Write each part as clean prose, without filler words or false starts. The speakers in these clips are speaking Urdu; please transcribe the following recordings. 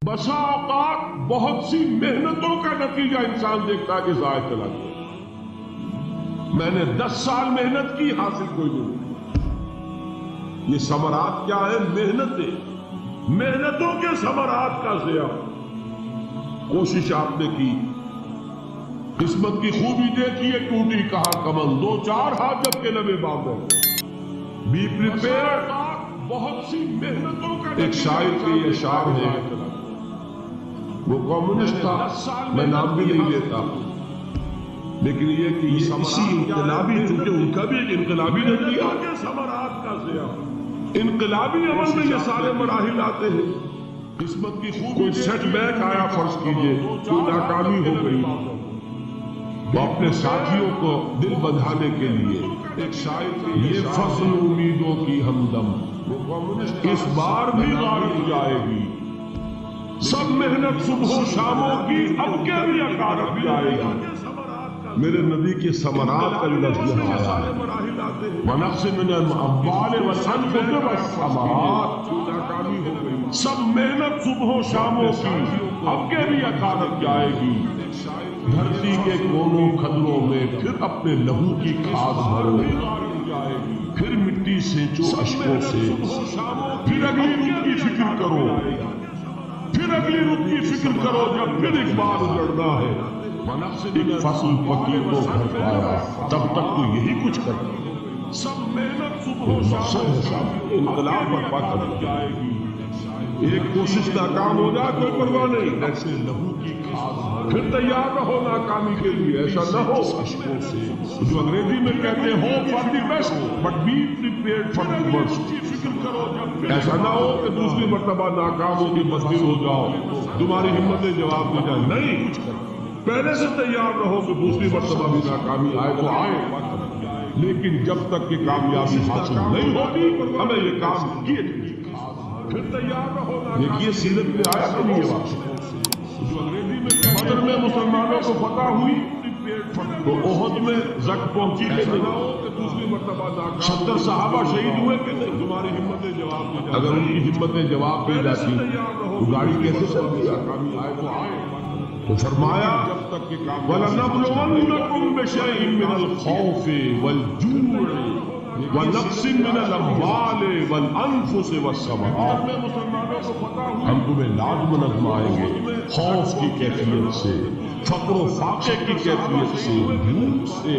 بسا اوقات بہت سی محنتوں کا نتیجہ انسان دیکھتا ہے کہ ضائع چلا گیا، میں نے 10 سال محنت کی، حاصل کوئی نہیں۔ یہ ثمرات کیا ہے؟ محنتوں کے ثمرات کا ضیاع۔ کوشش آپ نے کی، قسمت کی خوبی دیکھیے، ٹوٹی کہاں کمن، 2-4 ہاتھ جب کے لبے باندھے۔ بی پریپیئرڈ، بہت سی محنتوں کا۔ ایک شاعر کے یہ اشعار ہے، وہ کمیونسٹ تھا، میں نام بھی نہیں لیتا، لیکن یہ کہ یہ اسی انقلابی، چونکہ ان کا بھی ایک انقلابی نتیجہ کے ثمرات کا ضیاع۔ انقلابی عمل میں یہ سارے مراحل آتے ہیں۔ قسمت کی خوبی، کوئی سیٹ بیک آیا فرض کیجئے، کوئی ناکامی ہو گئی، وہ اپنے ساتھیوں کو دل بندھانے کے لیے ایک شاعر، یہ فصل امیدوں کی ہمدم اس بار بھی غارت جائے گی، سب محنت صبح و شاموں کی اب کے بھی اکارت جائے گی۔ میرے نبی کے ثمرات کا لفظ یہاں آیا ہے، وَنَقْصٍ مِّنَ الْأَمْوَالِ وَالْأَنفُسِ وَالثَّمَرَاتِ، سب محنت صبح و شاموں کی اب کے بھی اکارت جائے گی۔ دھرتی کے کونوں کھدروں میں پھر اپنے لہو کی کھاد بھرو، پھر مٹی سینچو اشکوں سے، پھر اگلی رت کی فکر کرو، پھر اگلی رت کی فکر کرو، جب پھر ایک بار اجڑنا ہے۔ ایک فصل پکی کو گھر پایا، تب تک تو یہی کچھ کرتا، سب محنت صبح و شام، انقلاب برپا کر جائے گی۔ ایک کوشش ناکام ہو جائے کوئی پرواہ نہیں، ایسے لہو کی کھاد پھر تیار رہو ناکامی کے لیے، ایسا نہ ہو جو انگریزی میں کہتے ہیں hope for the best but be prepared for the worst۔ ایسا نہ ہو کہ دوسری مرتبہ ناکام ہو کے بدبین ہو جاؤ، تمہاری ہمتیں جواب دے جائیں، نہیں، پہلے سے تیار رہو کہ دوسری مرتبہ بھی ناکامی آئے تو آئے، لیکن جب تک کہ کامیابی حاصل نہیں ہوتی ہمیں یہ کام کیے پھر تیار رہو۔ دیکھیے سیرت میں آیا کہ نہیں یہ بات؟ بدر میں مسلمانوں کو فتح ہوئی تو احد میں زک پہنچی کہ نہیں؟ 70 صحابہ شہید ہوئے کہ نہیں؟ تمہاری ہمتیں جواب دی، اگر ان کی ہمتیں جواب دی جاتی تو گاڑی کیسے چلتی؟ کامیابی آئے تو آئے، تو فرمایا وَلَنَبْلُوَنَّكُمْ بِشَيْءٍ مِّنَ الْخَوْفِ وَالْجُوعِ وَنَقْصٍ مِّنَ الْأَمْوَالِ وَالْأَنفُسِ وَالثَّمَرَاتِ، ہم تمہیں لازم آزمائیں گے خوف کی کیفیت سے، فقر و فاقے کی کیفیت سے، بھوک سے،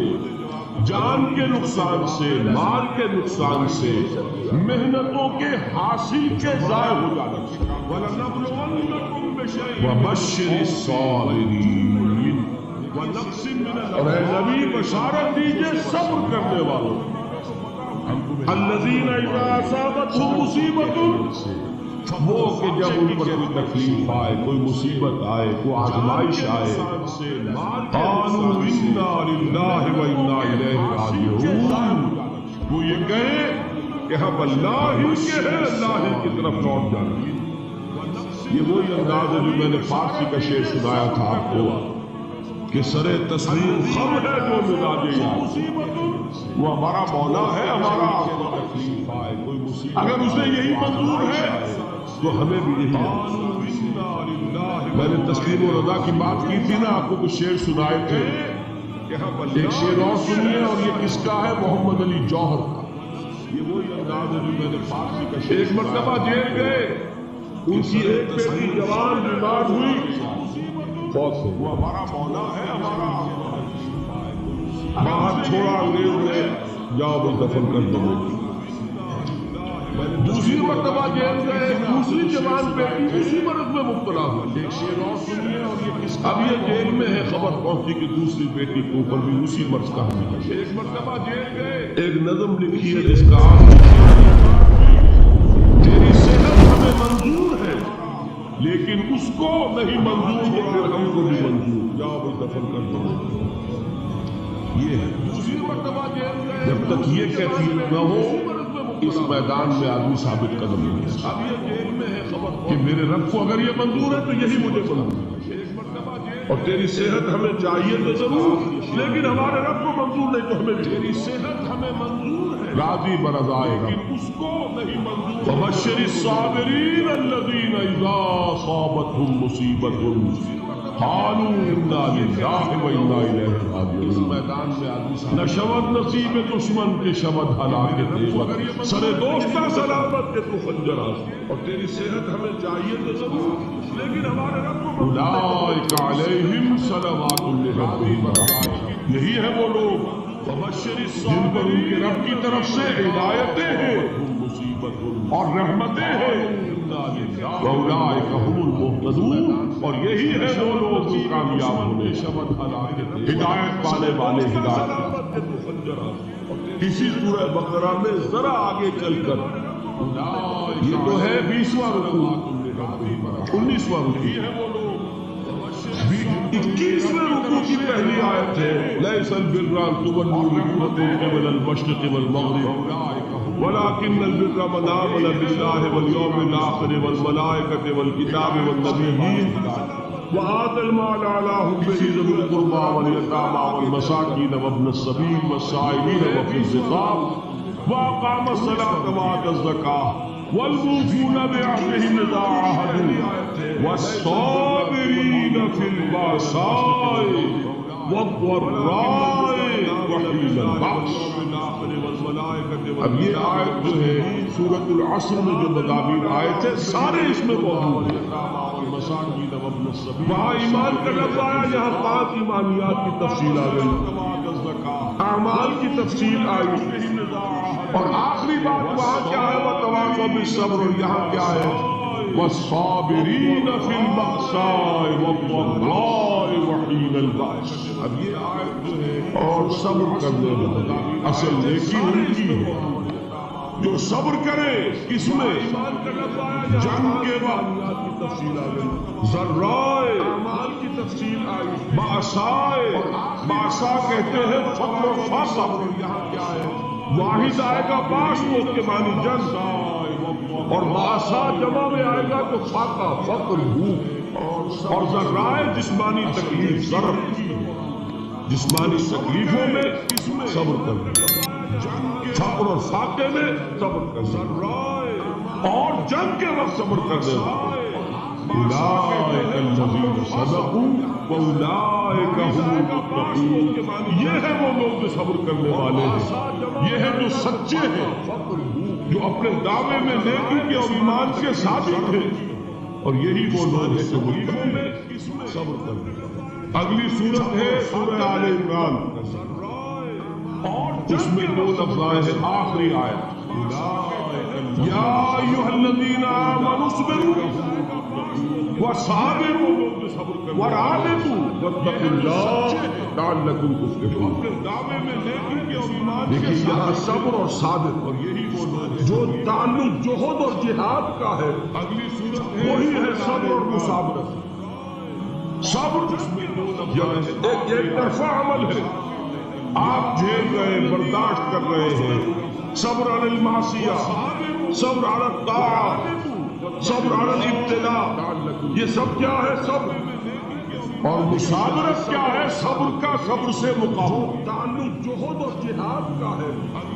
جان کے نقصان سے، مال کے نقصان سے، محنتوں کے حاصل کے ضائع ہو جانے سے۔ وَبَشِّرِ الصَّابِرِينَ، اور اے نبی بشارت دیجئے صبر کرنے والوں، الذین اذا اصابتهم مصیبۃ، وہ کہ جب ان پر کوئی تکلیف آئے، کوئی مصیبت آئے، کوئی آزمائش آئے، قالوا انا للہ وانا الیہ راجعون، وہ یہ کہے کہ ہم اللہ ہی کے ہیں، اللہ ہی کی طرف لوٹ جانا۔ یہ وہی انداز ہے جو میں نے فارسی کا شعر سنایا تھا آپ کو کہ سرے تسلیم خم ہے جو مزاج یار، وہ ہمارا مولا ہے، ہمارا تکلیف آئے کوئی مصیبت، اگر اسے یہی منظور ہے تو ہمیں بھی یہی ہے۔ میں نے تسلیم و رضا کی بات کی تھی نا، آپ کو کچھ شعر سنائے تھے، ایک شعر اور سنیے، اور یہ کس کا ہے؟ محمد علی جوہر کا۔ یہ وہی انداز ہے جو میں نے فارسی کا شعر، ایک مرتبہ جیل گئے، ان کی ایک بیٹی جوان بیمار ہوئی، بہت سے وہ ہمارا مولا ہے، ہمارا باہر چھوڑا انگریز نے، جاؤ بس دفن کر دو۔ دوسری مرتبہ جیل گئے، دوسری جوان بیٹی اسی مرض میں مبتلا ہوئی، ایک شعر اور سنیے، اور یہ کس، اب یہ جیل میں ہے، خبر پہنچی کہ دوسری بیٹی کے اوپر بھی اسی مرض کا حملہ ہے۔ ایک مرتبہ جیل گئے، ایک نظم لکھی ہے جس کا تیری صحت ہمیں منظور ہے لیکن اس کو نہیں منظور ہے، پھر ہم کو بھی منظور، جاؤ بس دفن کر دو۔ یہ ہے دوسری مرتبہ جیل گئے، جب تک یہ کیفیت نہ ہو اس میدان میں آدمی ثابت قدم نہیں ہے۔ اب یہ جیل میں ہے، خبر کہ میرے رب کو اگر یہ منظور ہے تو یہی مجھے منظور ہے، اور تیری صحت ہمیں چاہیے تو ضرور، لیکن ہمارے رب کو منظور نہیں تو ہمیں، تیری صحت ہمیں منظور ہے راضی برضائے رب اس کو نہیں منظور وبشر الصابرین الذین اذا اصابتهم مصیبۃ قالوا انا للہ وانا الیہ راجعون۔ اس میدان میں آدمی نہ شود نصیب دشمن کے شود ہلاکت دیوت سر دوستہ سلامت کے تو خنجر آستے اور تیری صحت ہمیں چاہیے تو ضرور، لیکن ہمارے رب کو اولئک علیہم صلوات من ربہم، یہی ہے وہ لوگ جن پر ان کے رب کی طرف سے ہدایتیں ہیں اور رحمتیں ہیں، وَأُولَٰئِكَ هُمُ الْمُهْتَدُونَ، اور یہی ہے وہ لوگ جو کامیاب ہونے ہدایت پانے والے ہدایت۔ اسی سورہ بقرہ میں ذرا آگے چل کر یہ تو ہے 20واں رکوع، 19واں رکوع، 21ویں رکوع کی پہلی آیت ہے لَيْسَ الْبِرَّ أَن تُوَلُّوا وُجُوهَكُمْ قِبَلَ الْمَشْرِقِ وَالْمَغْرِبِ وَلَٰكِنَّ الْبِرَّ مَنْ آمَنَ بِاللَّهِ وَالْيَوْمِ الْآخِرِ وَالْمَلَائِكَةِ وَالْكِتَابِ وَالنَّبِيِّينَ وَآتَى الْمَالَ عَلَىٰ حُبِّهِ ذَوِي الْقُرْبَىٰ وَالْيَتَامَىٰ وَالْمَسَاكِينَ وَابْنَ السَّبِيلِ وَالسَّائِلِينَ وَفِي الرِّقَابِ وَأَقَامَ الصَّلَاةَ وَآتَى الزَّكَاةَ وَالْمُوفُونَ بِعَهْدِهِمْ إِذَا عَاهَدُوا وَالصَّابِرِينَ فِي الْبَأْسَاءِ وَالضَّرَّاءِ وَحِينَ الْبَأْسِ۔ اب یہ آیت جو ہے سورۃ العصر میں جو مضامین آئے تھے سارے اس میں موجود ہیں۔ وہاں ایمان کا لفظ آیا، یہاں 5 ایمانیات کی تفصیل آ گئی، اعمال کی تفصیل آئی، اور آخری بات وہاں کیا ہے وَتَوَاصَوْا بِالصَّبْرِ، اور یہاں کیا ہے وَالصَّابِرِينَ فِي الْبَأْسَاءِ وَالضَّرَّاءِ وَحِينَ الْبَأْسِ۔ اب یہ آیت جو ہے اور صبر کرنے والا اصل نیکی ان کی ہے جو صبر کرے، کس میں جنگ کے وقت ذرائے اعمال کی تفصیل آئی، باسائے باسا کہتے ہیں فقر و فاقہ، یہاں کیا ہے واحد آئے گا باس کو کے معنی جنگ، اور باسا جمع میں آئے گا تو فاقہ فقر بھوک، اور ذرائے جسمانی تکلیف ضرب، جسمانی تکلیفوں میں صبر کرنا، فقر اور فاقے میں صبر کرنا، اور جنگ کے وقت صبر کرنے والے اولئک الذین صدقوا واولئک هم المتقون، یہ ہے وہ لوگ جو صبر کرنے والے ہیں، یہ ہے جو سچے ہیں، جو اپنے دعوے میں نیکی کے اور ایمان کے صادق ہیں، اور یہی وہ لوگ ہیں جو متقی ہیں، صبر کرنے والے۔ اگلی سورت ہے سورہ آل عمران، اس میں 2 لفظ آئے ہیں، آخری آیت یا ایھا الذین آمنوا اصبروا وصابروا ورابطوا واتقوا اللہ لعلکم تفلحون۔ دیکھیے یہاں صبر اور صابر جو تعلق جہاد اور جہاد کا ہے، وہی ہے صبر اور مصابرت۔ صبر ایک طرفہ عمل ہے، آپ جھیل رہے برداشت کر رہے ہیں، صبر علی المعصیہ، صبر علی الطاعات، صبر علی الابتلاء، یہ سب کیا ہے صبر، اور مصابرت کیا ہے صبر کا صبر سے مقابلہ، تعلق جہاد اور جہاد کا ہے۔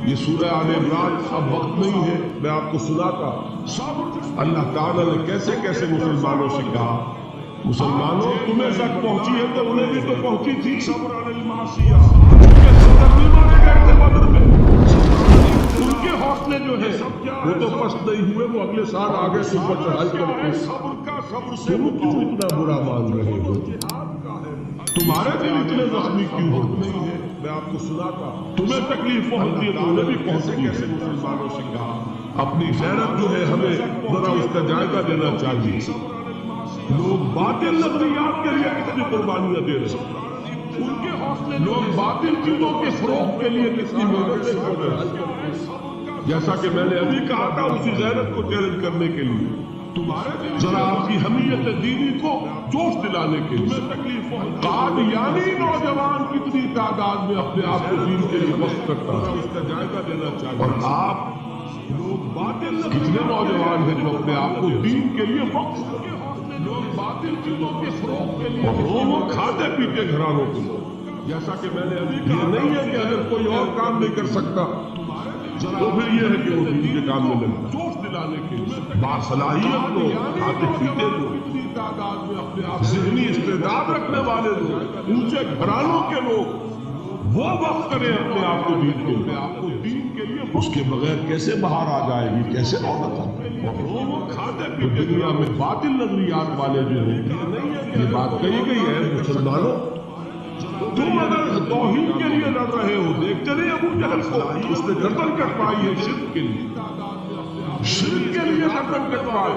یہ سورہ آل عمران، اب وقت نہیں ہے میں آپ کو سناتا اللہ تعالیٰ نے کیسے کیسے مسلمانوں سے کہا، مسلمانوں تمہیں تک پہنچی ہے تو انہیں بھی تو پہنچی تھی، صبر علی المعصیہ، ان کے حوصلے جو ہے وہ تو پست نہیں ہوئے، وہ اگلے سال آگے اوپر چڑھائی کرتے، تم کیوں اتنا برا مان رہے ہو، تمہارے دل اتنے زخمی کیوں ہو؟ میں آپ کو سناتا، تمہیں تکلیف پہنچتی ہے تو انہیں بھی پہنچتی ہے۔ مسلمانوں سے کہا اپنی غیرت جو ہے ہمیں ذرا اس کا جائزہ دینا چاہیے، لوگ باطل نظریات کے لیے کتنی قربانیاں دے رہے ہیں، لوگ باطل چیزوں کے فروغ کے لیے کتنی محنتیں کر رہے ہیں، جیسا کہ میں نے ابھی کہا تھا اسی غیرت کو چیلنج کرنے کے لیے، ذرا آپ کی حمیت دینی کو جوش دلانے کے لیے، قادیانی نوجوان کتنی تعداد میں اپنے آپ کو دین کے لیے وقف کرتا ہے، اور آپ کتنے نوجوان ہیں جو اپنے آپ کو دین کے لیے وقف کرتے ہیں، لوگ باطل چیزوں کے فروغ کے لیے، اور وہ کھاتے پیتے گھرانوں کو، جیسا کہ میں نے ابھی کہا، یہ نہیں ہے کہ اگر کوئی اور کام نہیں کر سکتا تو پھر یہ ہے کہ وہ دین کے کام میں لگتا ہے، جوش دلانے کے لیے باصلاحیت لوگ، کھاتے پیتے لوگ، ذہنی استعداد رکھنے والے لوگ، اونچے گھرانوں کے لوگ وہ وقت کریں اپنے آپ کو دین کے لیے، اس کے بغیر کیسے باہر آ جائے گی، کیسے عورت آئے؟ دنیا میں باطل نظریات والے جو ہیں، یہ بات کہی گئی ہے مسلمانوں، تم اگر توحید کے لیے لڑ رہے ہو، دیکھتے نہیں ابو جہل کو، اس نے گردن کٹوائی ہے شرک کے لیے، شرک کے لیے گردن کٹوائی،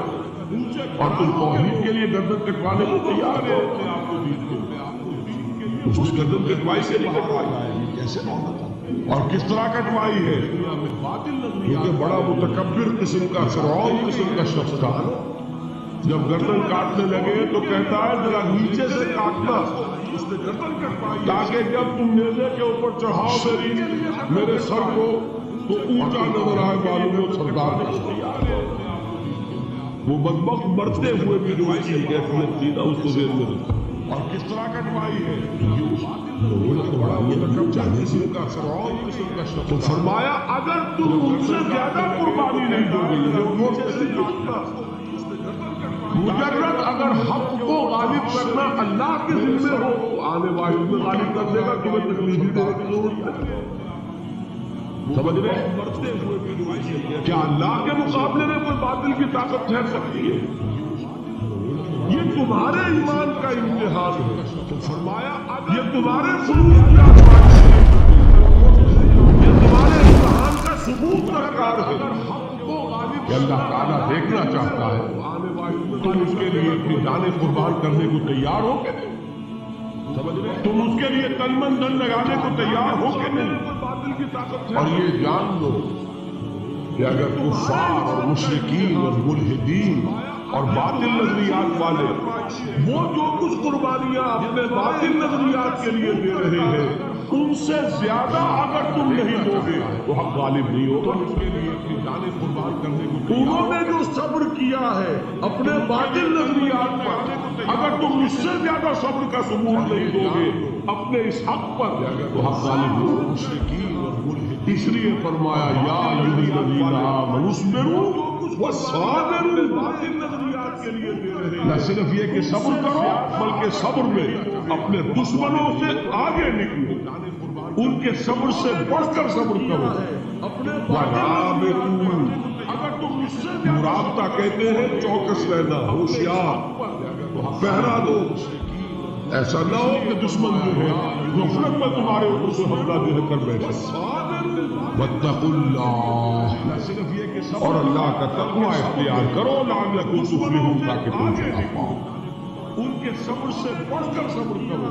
اور تم توحید کے لیے گردن کٹوانے کو تیار ہو؟ اس نے گردن کٹوائی سے نہیں کٹوائی، کیسے اور کس طرح کٹوائی ہے؟ کیونکہ بڑا متکبر قسم کا، فرعون قسم کا شخص تھا، جب گردن کاٹنے لگے تو کہتا ہے ذرا نیچے سے کاٹنا، تاکہ جب تم نیزے کے اوپر چڑھاؤ میرے سر کو تو اونچا نظر آئے، معلوم ہو سردار کا۔ وہ بدبخت مرتے ہوئے بھی جو اس کی کیفیت تھی نا، اس کو ذہن میں رکھا۔ اور کس طرح کٹوائی ہے؟ تو فرمایا اگر تم ان سے زیادہ قربانی نہیں دو گے، مجرد اگر حق کو غالب کرنا اللہ کے ذمہ ہو تو آنے والے میں غالب کر دے گا، تمہیں تکلیف ہی دینے کی ضرورت ہے۔ سمجھ رہے؟ کیا اللہ کے مقابلے میں کوئی باطل کی طاقت ٹھہر سکتی ہے؟ یہ تمہارے ایمان کا امتحان ہے، تو فرمایا یہ تمہارے سلوک کا یہ تمہارے امتحان کا ثبوت درکار ہے کہ اللہ تعالیٰ دیکھنا چاہتا ہے تم اس کے لیے اپنی جانیں قربان کرنے کو تیار ہو کہ نہیں؟ تم اس کے لیے تن من دھن لگانے کو تیار ہو کہ نہیں؟ اور یہ جان لو کہ اگر کفار اور مشرکین اور ملحدین اور باطل نظریات والے وہ جو کچھ قربانیاں اپنے باطل نظریات کے لیے دے رہے ہیں، ان سے زیادہ اگر تم نہیں دو گے تو حق غالب نہیں ہوگا۔ انہوں نے جو صبر کیا ہے اپنے باطل نظریات پر، اگر تم اس سے زیادہ صبر کا ثبوت نہیں دو گے اپنے اس حق پر تو حق غالب نہیں ہوگا۔ اس لیے فرمایا یا ایھا الذین آمنوا اصبروا وصابروا، نہ صرف یہ کہ صبر کرو بلکہ صبر میں اپنے دشمنوں سے آگے نکلو، ان کے صبر سے بڑھ کر صبر کرو۔ وَرَابِطُوا، مرابطہ کہتے ہیں چوکس رہنا، ہوشیار، پہرا دو، ایسا نہ ہو کہ دشمن جو ہے غفلت میں تمہارے اوپر سے حملہ جو ہے کر بیٹھے۔ وَاتَّقُوا اللَّهَ، اور اللہ کا تقوی اختیار کرو، لعلکم تفلحون، تاکہ تم فلاح پاؤ۔ ان کے صبر سے بڑھ کر صبر کرو۔